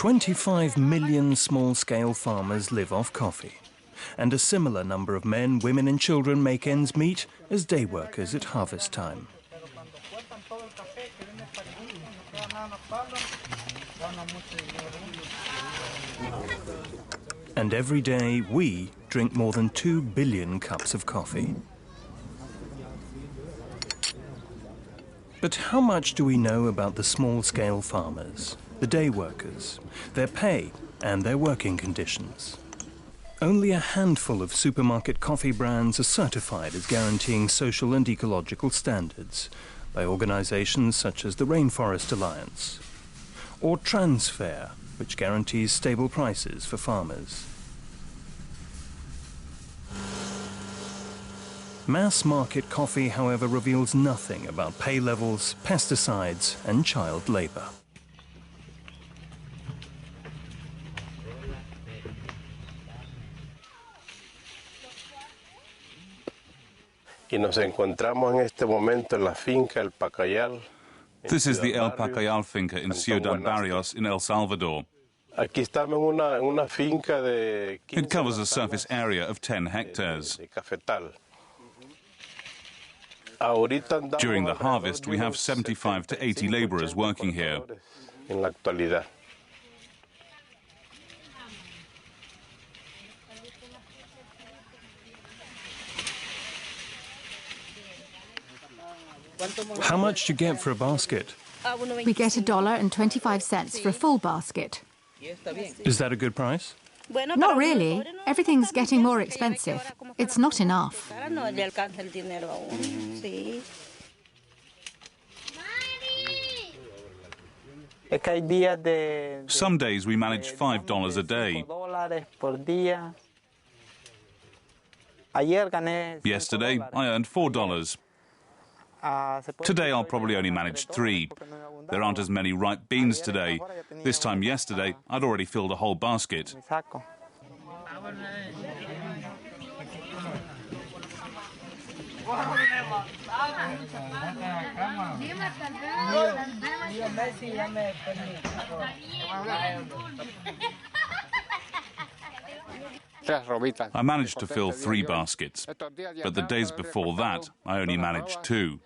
25 million small-scale farmers live off coffee, and a similar number of men, women and children make ends meet as day workers at harvest time. And every day we drink more than 2 billion cups of coffee. But how much do we know about the small-scale farmers, the day workers, their pay and their working conditions? Only a handful of supermarket coffee brands are certified as guaranteeing social and ecological standards by organizations such as the Rainforest Alliance, or Transfair, which guarantees stable prices for farmers. Mass market coffee, however, reveals nothing about pay levels, pesticides and child labor. Y nos encontramos en este momento en la finca El Pacayal. This is the El Pacayal finca in Ciudad Barrios in El Salvador. Aquí estamos en una finca de It covers a surface area of 10 hectares. During the harvest, we have 75 to 80 laborers working here. En la actualidad. How much do you get for a basket? We get $1.25 for a full basket. Is that a good price? Not really. Everything's getting more expensive. It's not enough. Some days we manage $5 a day. Yesterday, I earned $4. Today I'll probably only manage 3. There aren't as many ripe beans today. This time yesterday, I'd already filled a whole basket. I managed to fill 3 baskets, but the days before that, I only managed 2.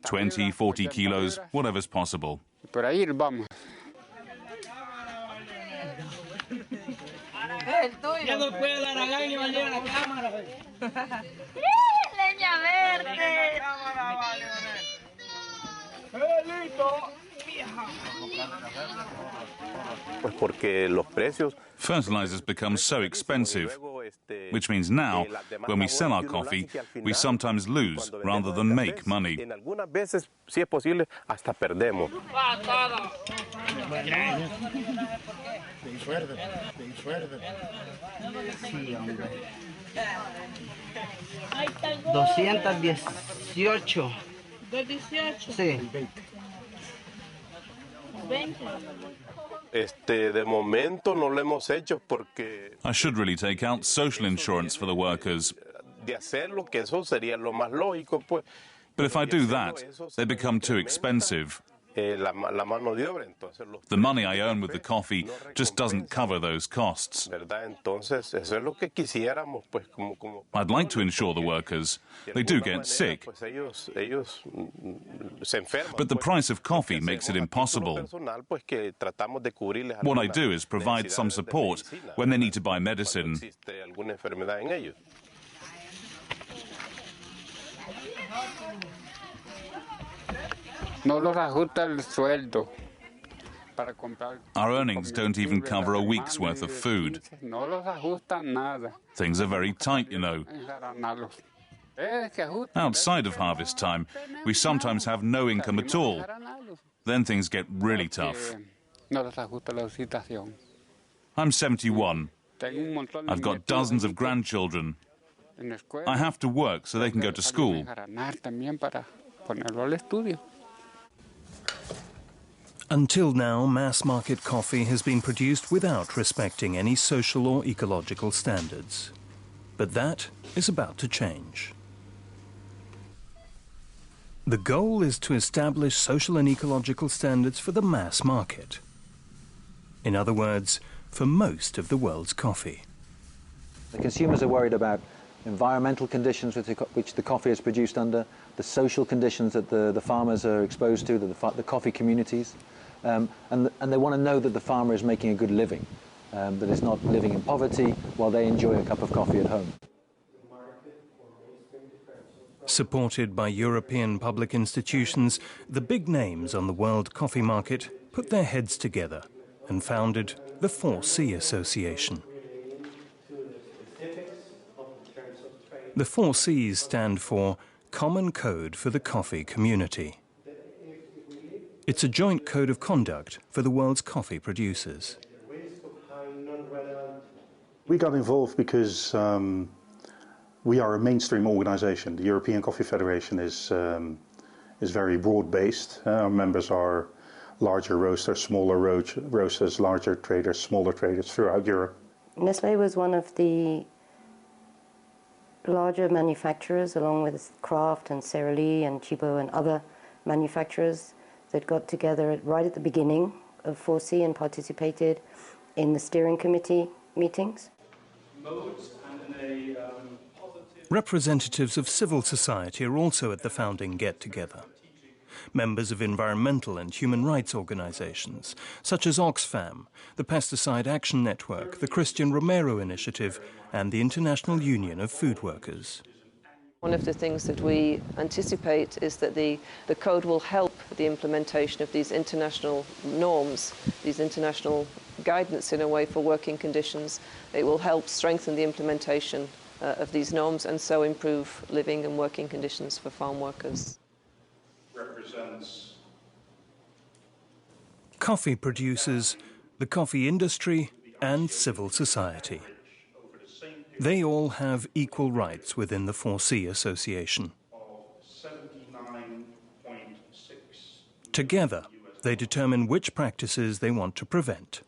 20, 40 kilos, whatever's possible. Pues porque los precios. Fertilizers become so expensive, which means now, when we sell our coffee, we sometimes lose rather than make money. Algunas veces, si es posible, hasta perdemos. Sí. De momento no lo hemos hecho porque I should really take out social insurance for the workers. de hacerlo, que eso sería lo más lógico, pues. But if I do that, they become too expensive. La mano de obra, entonces The money I earn with the coffee just doesn't cover those costs. ¿verdad? Entonces, eso es lo que quisiéramos, pues, como I'd like to insure the workers. They do get sick, pues ellos se enferman. but the price of coffee makes it impossible. Personal, pues, que tratamos de cubrirles What I alguna do is provide some necesidades de support medicina, when they ¿verdad? need to buy medicine. Cuando existe alguna enfermedad en ellos. No los ajusta el sueldo para comprar. Our earnings don't even cover a week's worth of food. No los ajusta nada. Things are very tight, you know. Outside of harvest time, we sometimes have no income at all. Then things get really tough. No los ajusta la situación. I'm 71. Tengo un montón de I've got dozens of grandchildren. en la escuela. I have to work so they can go to school. Ganar también para ponerlo al estudio. Until now, mass-market coffee has been produced without respecting any social or ecological standards. But that is about to change. The goal is to establish social and ecological standards for the mass market. In other words, for most of the world's coffee. The consumers are worried about environmental conditions which the coffee is produced under, the social conditions that the farmers are exposed to, the coffee communities, and they want to know that the farmer is making a good living, that is not living in poverty while they enjoy a cup of coffee at home. Supported by European public institutions, the big names on the world coffee market put their heads together and founded the 4C Association. The 4 Cs stand for Common Code for the Coffee Community. It's a joint code of conduct for the world's coffee producers. We got involved because we are a mainstream organization. The European Coffee Federation is very broad-based. Our members are larger roasters, smaller roasters, larger traders, smaller traders throughout Europe. Nestlé was one of the larger manufacturers, along with Kraft and Sara Lee and Chibo and other manufacturers that got together right at the beginning of 4C and participated in the steering committee meetings. Representatives of civil society are also at the founding get-together. Members of environmental and human rights organizations, such as Oxfam, the Pesticide Action Network, the Christian Romero Initiative, and the International Union of Food Workers. One of the things that we anticipate is that the code will help the implementation of these international norms, these international guidance in a way for working conditions. It will help strengthen the implementation of these norms and so improve living and working conditions for farm workers. Coffee producers, the coffee industry, and civil society. They all have equal rights within the 4C Association. Together, they determine which practices they want to prevent.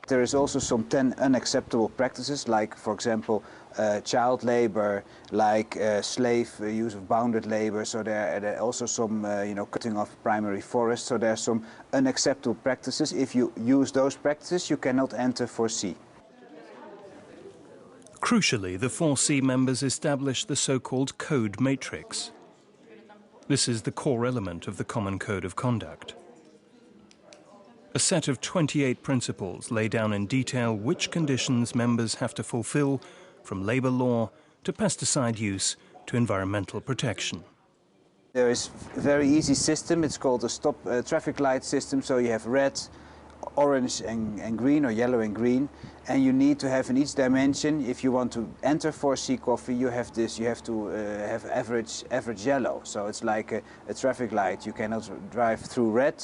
There is also some 10 unacceptable practices, like, for example, child labor, like slave use of bounded labor. So there are also some, cutting off primary forests. So there are some unacceptable practices. If you use those practices, you cannot enter 4C. Crucially, the 4C members established the so-called Code Matrix. This is the core element of the Common Code of Conduct. A set of 28 principles lay down in detail which conditions members have to fulfill, from labor law to pesticide use to environmental protection. There is a very easy system. It's called a stop traffic light system. So you have red, orange and green, or yellow and green, and you need to have in each dimension, if you want to enter 4C coffee, you have this, you have to have average yellow. So it's like a traffic light. You cannot drive through red.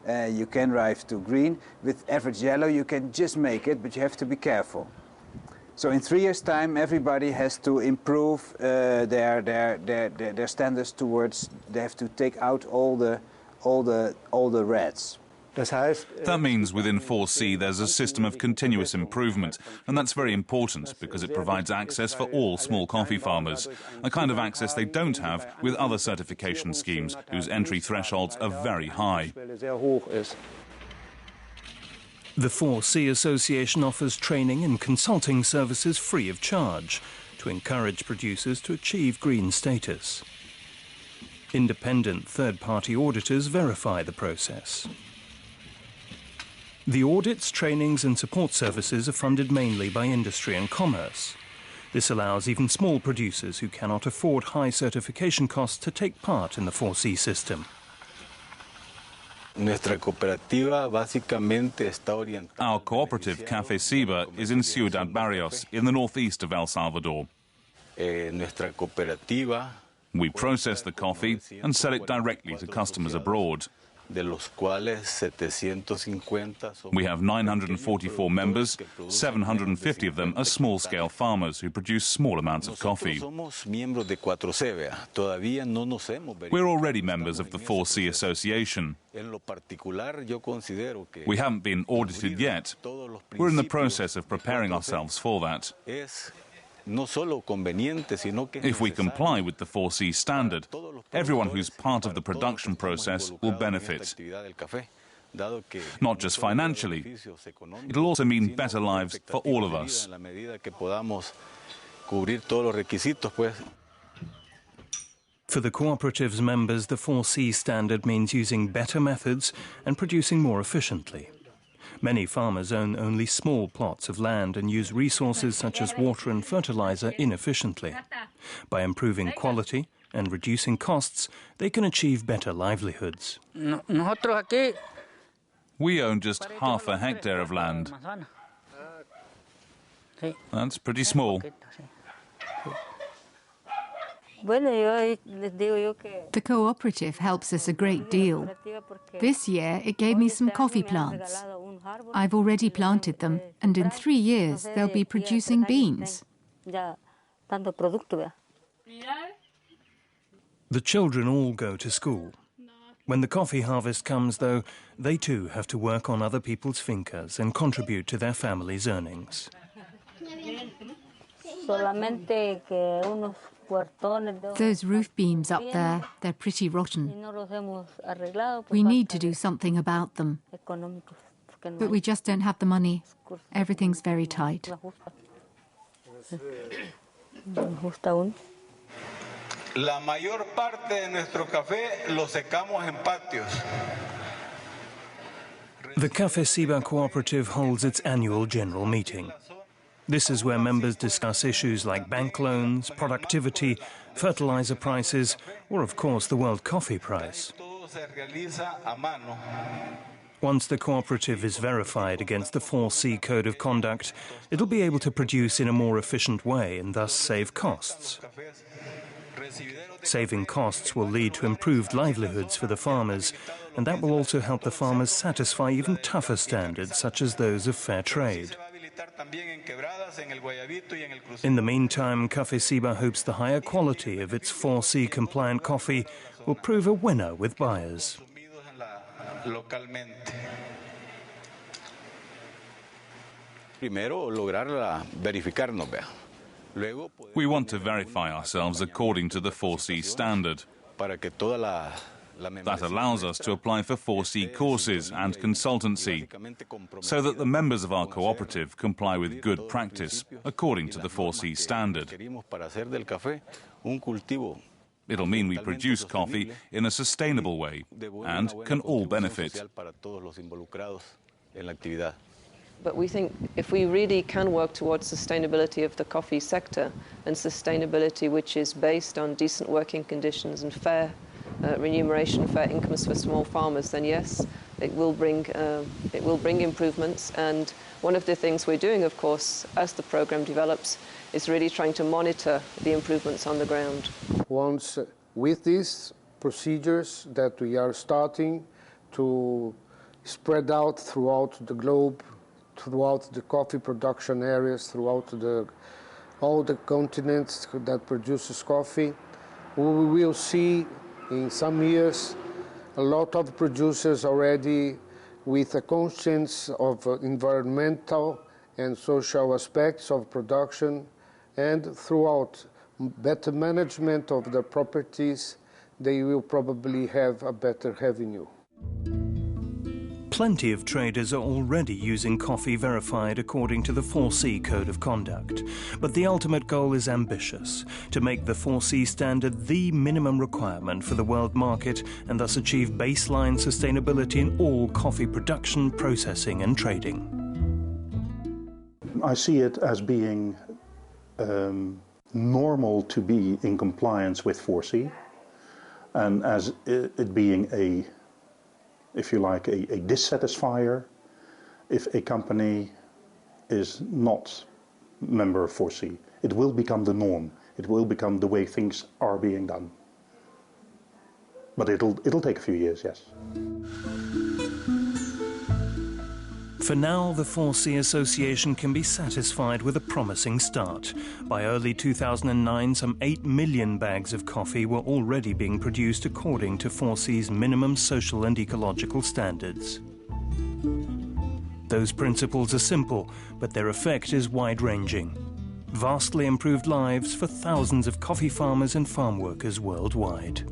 You can drive to green. With average yellow, you can just make it, but you have to be careful. So in 3 years' time, everybody has to improve their standards towards. They have to take out all the reds. That means within 4C there's a system of continuous improvement, and that's very important because it provides access for all small coffee farmers, a kind of access they don't have with other certification schemes whose entry thresholds are very high. The 4C Association offers training and consulting services free of charge to encourage producers to achieve green status. Independent third-party auditors verify the process. The audits, trainings and support services are funded mainly by industry and commerce. This allows even small producers who cannot afford high certification costs to take part in the 4C system. Our cooperative, Café Ciba, is in Ciudad Barrios, in the northeast of El Salvador. We process the coffee and sell it directly to customers abroad. We have 944 members, 750 of them are small-scale farmers who produce small amounts of coffee. We're already members of the 4C Association. We haven't been audited yet. We're in the process of preparing ourselves for that. If we comply with the 4C standard, everyone who's part of the production process will benefit. Not just financially, it'll also mean better lives for all of us. For the cooperative's members, the 4C standard means using better methods and producing more efficiently. Many farmers own only small plots of land and use resources such as water and fertilizer inefficiently. By improving quality and reducing costs, they can achieve better livelihoods. We own just half a hectare of land. That's pretty small. The cooperative helps us a great deal. This year it gave me some coffee plants. I've already planted them, and in 3 years they'll be producing beans. The children all go to school. When the coffee harvest comes, though, they too have to work on other people's fincas and contribute to their family's earnings. Those roof beams up there, they're pretty rotten. We need to do something about them. But we just don't have the money. Everything's very tight. La mayor parte de nuestro café lo secamos en patios. The Café Ciba Cooperative holds its annual general meeting. This is where members discuss issues like bank loans, productivity, fertilizer prices, or of course the World Coffee Price. Once the cooperative is verified against the 4C Code of Conduct, it'll be able to produce in a more efficient way and thus save costs. Saving costs will lead to improved livelihoods for the farmers, and that will also help the farmers satisfy even tougher standards such as those of fair trade. In the meantime, Café Ciba hopes the higher quality of its 4C compliant coffee will prove a winner with buyers. We want to verify ourselves according to the 4C standard. That allows us to apply for 4C courses and consultancy, so that the members of our cooperative comply with good practice according to the 4C standard. It'll mean we produce coffee in a sustainable way and can all benefit. But we think if we really can work towards sustainability of the coffee sector, and sustainability which is based on decent working conditions and fair remuneration, fair incomes for small farmers, then yes, it will bring improvements. And one of the things we're doing, of course, as the program develops, is really trying to monitor the improvements on the ground. Once with these procedures that we are starting to spread out throughout the globe, throughout the coffee production areas, throughout all the continents that produces coffee, we will see in some years a lot of producers already with a conscience of environmental and social aspects of production, and throughout better management of their properties, they will probably have a better revenue. Plenty of traders are already using coffee verified according to the 4C Code of Conduct. But the ultimate goal is ambitious, to make the 4C standard the minimum requirement for the world market and thus achieve baseline sustainability in all coffee production, processing and trading. I see it as being normal to be in compliance with 4C, and as it being a, if you like, a dissatisfier if a company is not member of 4C. It will become the norm. It will become the way things are being done. But it'll take a few years, yes. For now, the 4C Association can be satisfied with a promising start. By early 2009, some 8 million bags of coffee were already being produced according to 4C's minimum social and ecological standards. Those principles are simple, but their effect is wide-ranging. Vastly improved lives for thousands of coffee farmers and farm workers worldwide.